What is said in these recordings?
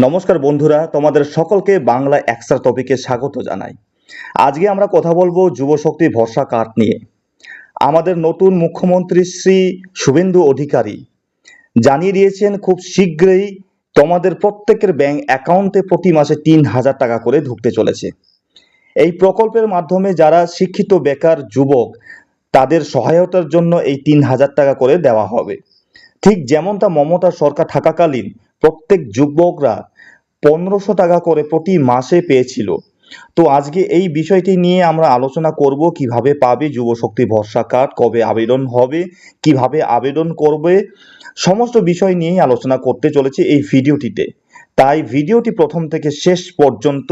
নমস্কার বন্ধুরা, তোমাদের সকলকে বাংলা এক্সট্রা টপিকে স্বাগত জানাই। আজকে আমরা কথা বলবো যুবশক্তি ভরসা কার্ড নিয়ে। আমাদের নতুন মুখ্যমন্ত্রী শ্রী শুভেন্দু অধিকারী জানিয়ে দিয়েছেন খুব শীঘ্রই তোমাদের প্রত্যেকের ব্যাংক অ্যাকাউন্টে প্রতি মাসে ৩,০০০ টাকা করে ঢুকতে চলেছে। এই প্রকল্পের মাধ্যমে যারা শিক্ষিত বেকার যুবক তাদের সহায়তার জন্য এই ৩,০০০ টাকা করে দেওয়া হবে। ঠিক যেমনটা মমতা সরকার থাকাকালীন প্রত্যেক যুবকরা ১৫০০ টাকা করে প্রতি মাসে পেয়েছিল। তো আজকে এই বিষয়টি নিয়ে আমরা আলোচনা করব, কিভাবে পাবে যুবশক্তি ভরসা কার্ড, কবে আবেদন হবে, কিভাবে আবেদন করবে, সমস্ত বিষয় নিয়েই আলোচনা করতে চলেছে এই ভিডিওটিতে। তাই ভিডিওটি প্রথম থেকে শেষ পর্যন্ত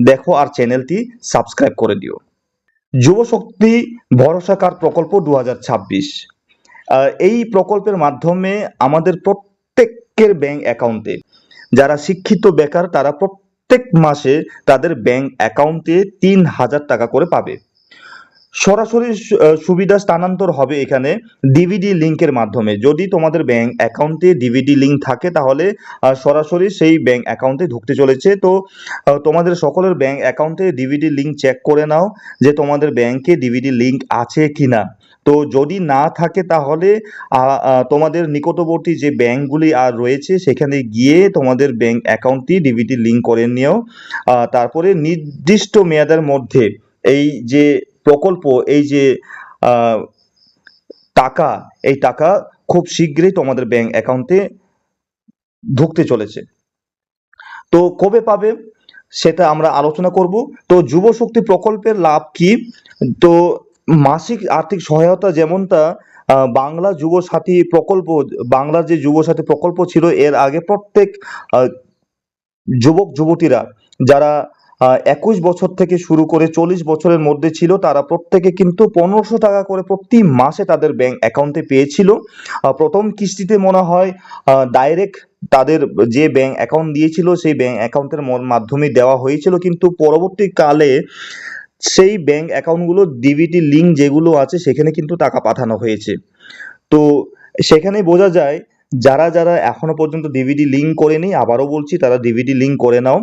দেখো আর চ্যানেলটি সাবস্ক্রাইব করে দিও। যুবশক্তি ভরসা কার্ড প্রকল্প ২০২৬, এই প্রকল্পের মাধ্যমে আমাদের প্রত্যেকের ব্যাংক অ্যাকাউন্টে যারা শিক্ষিত বেকার তারা প্রত্যেক মাসে তাদের ব্যাংক অ্যাকাউন্টে ৩,০০০ টাকা করে পাবে। সরাসরি সুবিধা স্থানান্তর হবে এখানে ডিভিডি লিংকের মাধ্যমে। যদি তোমাদের ব্যাংক অ্যাকাউন্টে ডিভিডি লিংক থাকে তাহলে সরাসরি সেই ব্যাংক অ্যাকাউন্টে ঢুকতে চলেছে। তো তোমাদের সকলের ব্যাংক অ্যাকাউন্টে ডিভিডি লিংক চেক করে নাও যে তোমাদের ব্যাংকে ডিভিডি লিংক আছে কিনা। তো যদি না থাকে তাহলে তোমাদের নিকটবর্তী যে ব্যাংকগুলি আর রয়েছে সেখানে গিয়ে তোমাদের ব্যাংক অ্যাকাউন্টটি ডিভিডি লিংক করে নিও। তারপরে নির্দিষ্ট মেয়াদের মধ্যে এই যে প্রকল্প, এই যে টাকা, এই টাকা খুব শীঘ্রই তোমাদের ব্যাংক অ্যাকাউন্টে ঢুকতে চলেছে। তো কবে পাবে সেটা আমরা আলোচনা করব। তো যুবশক্তি প্রকল্পের লাভ কি? তো মাসিক আর্থিক সহায়তা যেমনটা বাংলা যুব সাথী প্রকল্প, বাংলার যে যুব সাথী প্রকল্প ছিল এর আগে প্রত্যেক যুবক যুবতীরা যারা ২১ বছর থেকে শুরু করে ৪০ বছরের মধ্যে ছিল তারা প্রত্যেকে কিন্তু ১৫০০ টাকা করে প্রতি মাসে তাদের ব্যাংক অ্যাকাউন্টে পেয়েছিল। প্রথম কিস্তিতে মনে হয় ডাইরেক্ট তাদের যে ব্যাংক অ্যাকাউন্ট দিয়েছিল সেই ব্যাংক অ্যাকাউন্টের মাধ্যমে দেওয়া হয়েছিল, কিন্তু পরবর্তীকালে সেই ব্যাংক অ্যাকাউন্টগুলো ডিবিটি লিঙ্ক যেগুলো আছে সেখানে কিন্তু টাকা পাঠানো হয়েছে। তো সেখানে বোঝা যায় যারা যারা এখনো পর্যন্ত ডিভিডি লিঙ্ক করেনি, আবারও বলছি তারা ডিভিডি লিঙ্ক করে নাও।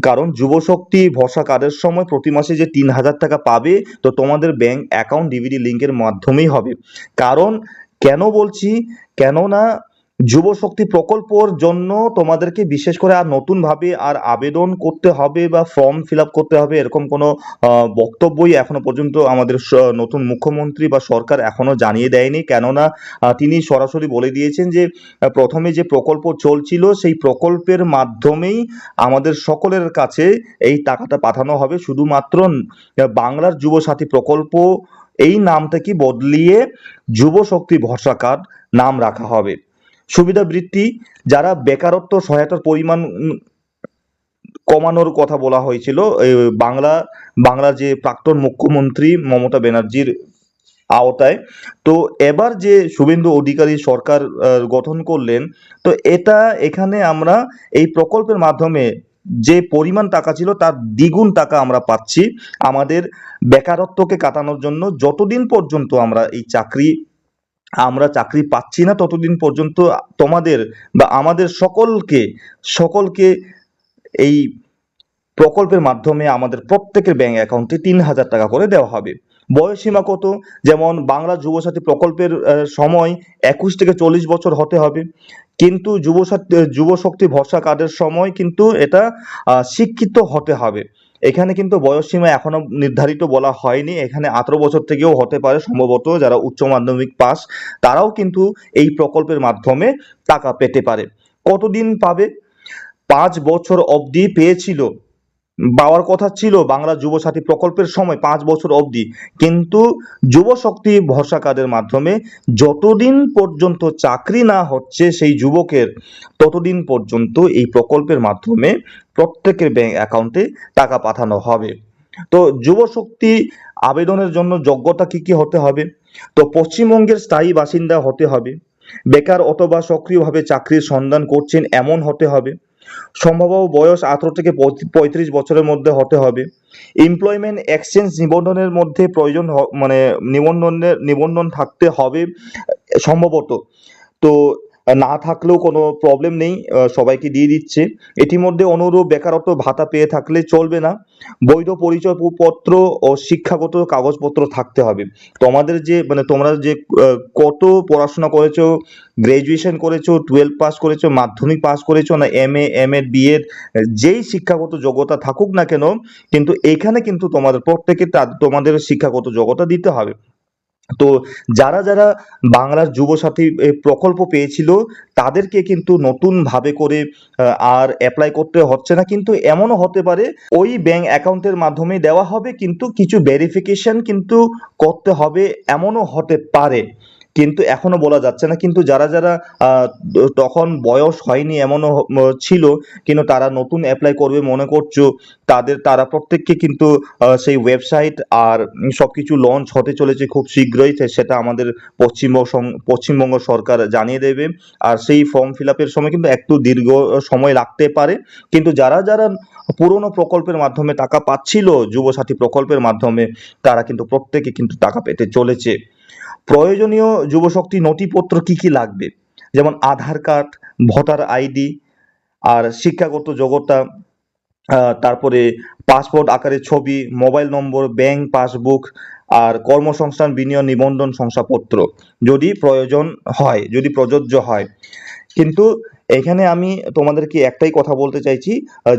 কারণ যুবশক্তি ভরসা কার্ডের সময় প্রতি মাসে যে ৩,০০০ টাকা পাবে তো তোমাদের ব্যাংক অ্যাকাউন্ট ডিভিডি লিঙ্কের মাধ্যমেই হবে। কারণ কেন বলছি, কেননা যুবশক্তি প্রকল্পর জন্য তোমাদেরকে বিশেষ করে আর নতুনভাবে আর আবেদন করতে হবে বা ফর্ম ফিল আপ করতে হবে এরকম কোনো বক্তব্যই এখনো পর্যন্ত আমাদের নতুন মুখ্যমন্ত্রী বা সরকার এখনো জানিয়ে দেয়নি। কেননা তিনি সরাসরি বলে দিয়েছেন যে প্রথমে যে প্রকল্প চলছিল সেই প্রকল্পের মাধ্যমেই আমাদের সকলের কাছে এই টাকাটা পাঠানো হবে। শুধুমাত্র বাংলার যুবসাথী প্রকল্প এই নামটাকে বদলিয়ে যুবশক্তি ভরসা কার্ড নাম রাখা হবে। সুবিধা বৃত্তি, যারা বেকারত্ব সহায়তার পরিমাণ কমানোর কথা বলা হয়েছিল বাংলার যে প্রাক্তন মুখ্যমন্ত্রী মমতা ব্যানার্জির আওতায়, তো এবার যে শুভেন্দু অধিকারী সরকার গঠন করলেন, তো এখানে আমরা এই প্রকল্পের মাধ্যমে যে পরিমাণ টাকা ছিল তার দ্বিগুণ টাকা আমরা পাচ্ছি আমাদের বেকারত্বকে কাটানোর জন্য। যতদিন পর্যন্ত আমরা চাকরি পাচ্ছি না ততদিন পর্যন্ত তোমাদের বা আমাদের সকলকে এই প্রকল্পের মাধ্যমে আমাদের প্রত্যেকের ব্যাংক অ্যাকাউন্টে ৩,০০০ টাকা করে দেওয়া হবে। বয়সসীমা কত? যেমন বাংলা যুবসাথী প্রকল্পের সময় ২১ থেকে ৪০ বছর হতে হবে, কিন্তু যুবশক্তি ভরসা কার্ডের সময় কিন্তু এটা শিক্ষিত হতে হবে। এখানে কিন্তু বয়সসীমা এখনো নির্ধারিত বলা হয়নি, এখানে ১৮ বছর থেকেও হতে পারে সম্ভবত। যারা উচ্চ মাধ্যমিক পাস তারাও কিন্তু এই প্রকল্পের মাধ্যমে টাকা পেতে পারে। কতদিন পাবে? ৫ বছর অবধি পাওয়ার কথা ছিল বাংলা যুবসাথী প্রকল্পের সময়, ৫ বছর অবধি। কিন্তু যুবশক্তি ভরসা কার্ডের মাধ্যমে যতদিন পর্যন্ত চাকরি না হচ্ছে সেই যুবকের, ততদিন পর্যন্ত এই প্রকল্পের মাধ্যমে প্রত্যেকের ব্যাংক অ্যাকাউন্টে টাকা পাঠানো হবে। তো যুবশক্তি আবেদনের জন্য যোগ্যতা কি হতে হবে? তো পশ্চিমবঙ্গের স্থায়ী বাসিন্দা হতে হবে, বেকার অথবা সক্রিয়ভাবে চাকরির সন্ধান করছেন এমন হতে হবে, সম্ভাব্য বয়স ১৮ থেকে ৩৫ বছরের মধ্যে হতে হবে, এমপ্লয়মেন্ট এক্সচেঞ্জ নিবন্ধনের মধ্যে প্রয়োজন মানে নিবন্ধন থাকতে হবে সম্ভবত। তো না থাকলেও কোনো প্রবলেম নেই, সবাইকে দিয়ে দিচ্ছে। ইতিমধ্যে অনুরূপ বেকারত্ব ভাতা পেয়ে থাকলে চলবে না, বৈধ পরিচয়পত্র ও শিক্ষাগত কাগজপত্র থাকতে হবে। তোমাদের যে মানে তোমরা যে কত পড়াশোনা করেছো, গ্রাজুয়েশন করেছো, 12 পাস করেছো, মাধ্যমিক পাস করেছো না এমএ এমএড বিএড, যেই শিক্ষাগত যোগ্যতা থাকুক না কেন, কিন্তু এখানে কিন্তু তোমাদের প্রত্যেকে তোমাদের শিক্ষাগত যোগ্যতা দিতে হবে। তো যারা যারা বাংলার যুবসাথী প্রকল্প পেয়েছিল, তাদেরকে কিন্তু নতুন ভাবে করে আর অ্যাপ্লাই করতে হচ্ছে না, কিন্তু এমনও হতে পারে ওই ব্যাংক অ্যাকাউন্টের মাধ্যমে দেওয়া হবে, কিন্তু কিছু ভেরিফিকেশন কিন্তু করতে হবে, এমনও হতে পারে, কিন্তু এখনো বলা যাচ্ছে না। কিন্তু যারা যারা তখন বয়স হয়নি এমনও ছিল, কিন্তু তারা নতুন অ্যাপ্লাই করবে মনে করছো, তারা প্রত্যেককে কিন্তু সেই ওয়েবসাইট আর সবকিছু লঞ্চ হতে চলেছে খুব শীঘ্রই, সেটা আমাদের পশ্চিমবঙ্গ সরকার জানিয়ে দেবে। আর সেই ফর্ম ফিল আপের সময় কিন্তু একটু দীর্ঘ সময় লাগতে পারে, কিন্তু যারা যারা পুরনো প্রকল্পের মাধ্যমে টাকা পাচ্ছিল, যুবসাথী প্রকল্পের মাধ্যমে, তারা কিন্তু প্রত্যেকে কিন্তু টাকা পেতে চলেছে। প্রয়োজনীয় যুবশক্তি নথিপত্র কি কি লাগবে, যেমন আধার কার্ড, ভোটার আইডি, আর শিক্ষাগত যোগ্যতা, তারপরে পাসপোর্ট আকারের ছবি, মোবাইল নম্বর, ব্যাংক পাসবুক, আর কর্মসংস্থান বিনিয়োগ নিবন্ধন শংসাপত্র যদি প্রয়োজন হয়, যদি প্রযোজ্য হয়। কিন্তু এখানে আমি তোমাদেরকে একটাই কথা বলতে চাইছি,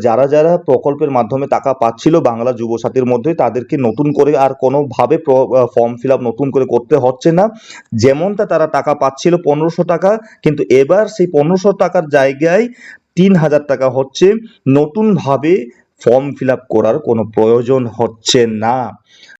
যারা যারা প্রকল্পের মাধ্যমে টাকা পাচ্ছিল বাংলা যুবসাথীর মধ্যে, তাদেরকে নতুন করে আর কোনোভাবে ফর্ম ফিল আপ নতুন করে করতে হচ্ছে না। যেমনটা তারা টাকা পাচ্ছিল 1500 টাকা, কিন্তু এবার সেই 1500 টাকার জায়গায় 3000 টাকা হচ্ছে। নতুনভাবে ফর্ম ফিল আপ করার কোনো প্রয়োজন হচ্ছে না।